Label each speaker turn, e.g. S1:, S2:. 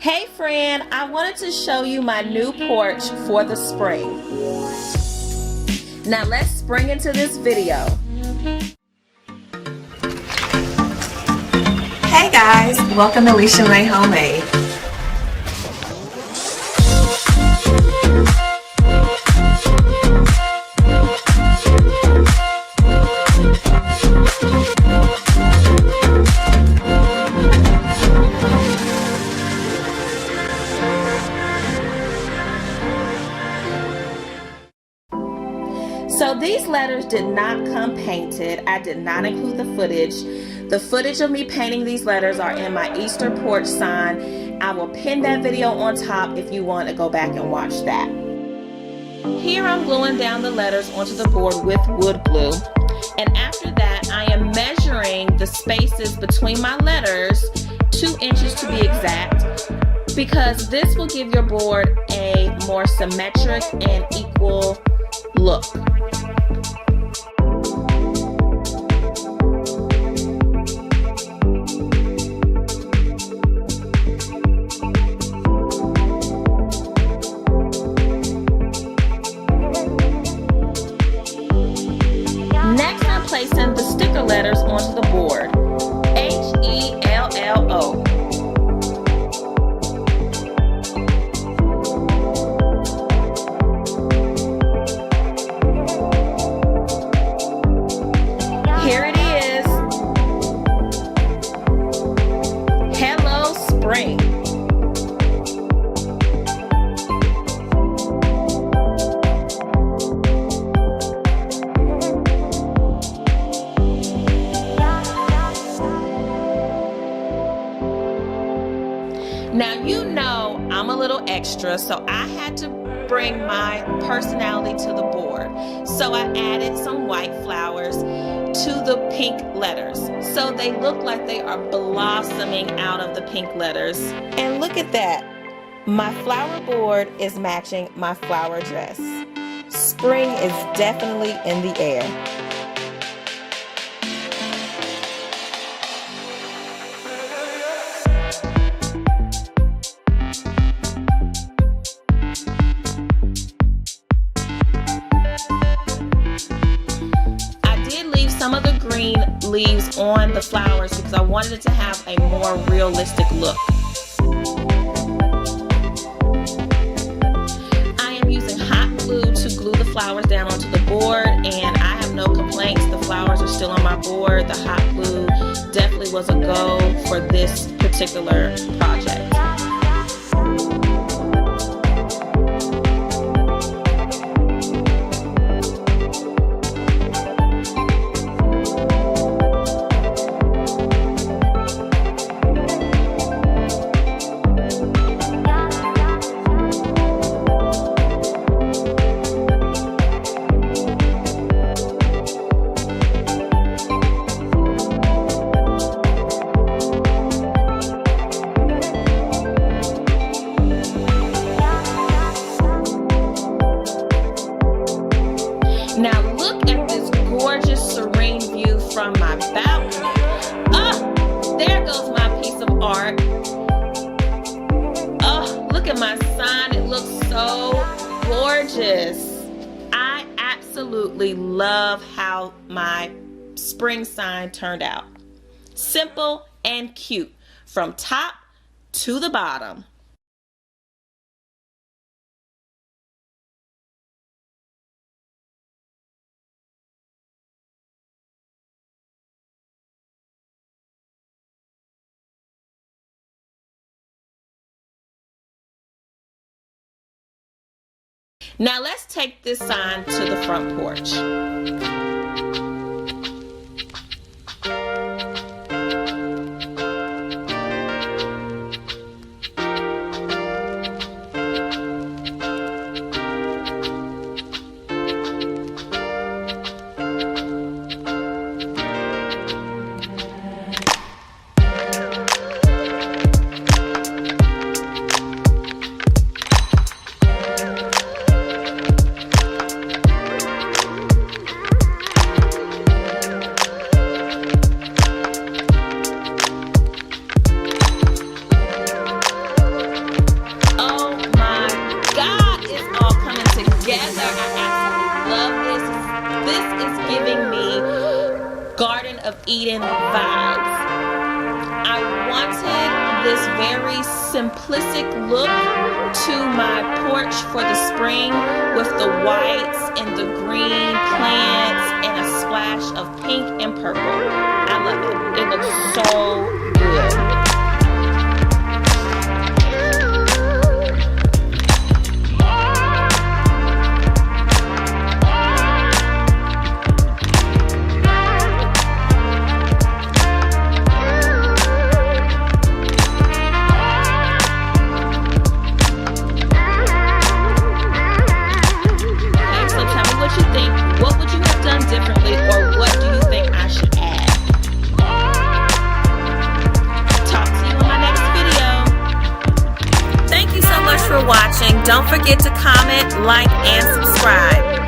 S1: Hey friend, I wanted to show you my new porch for the spring. Now let's spring into this video.
S2: Hey guys, welcome to Lichamae Homemade.
S1: So these letters did not come painted. I did not include the footage. The footage of me painting these letters are in my Easter porch sign. I will pin that video on top if you want to go back and watch that. Here I'm gluing down the letters onto the board with wood glue. And after that, I am measuring the spaces between my letters, 2 inches to be exact, because this will give your board a more symmetric and equal look. Next, I'm placing the sticker letters onto the board. H-E-L-L-O. Here it is. Hello, spring. Now you know I'm a little extra, so I had to bring my personality to the board. So I added some white flowers to the pink letters, so they look like they are blossoming out of the pink letters. And look at that, my flower board is matching my flower dress. Spring is definitely in the air. Some of the green leaves on the flowers because I wanted it to have a more realistic look. I am using hot glue to glue the flowers down onto the board, and I have no complaints. The flowers are still on my board. The hot glue definitely was a go for this particular project. Now look at this gorgeous serene view from my balcony. Oh, there goes my piece of art. Oh, look at my sign. It looks so gorgeous. I absolutely love how my spring sign turned out. Simple and cute from top to the bottom. Now let's take this sign to the front porch. Eden vibes. I wanted this very simplistic look to my porch for the spring, with the whites and the green plants and a splash of pink and purple. I love it. It looks so good. What would you have done differently, or what do you think I should add? Talk to you in my next video.
S2: Thank you so much for watching. Don't forget to comment, like, and subscribe.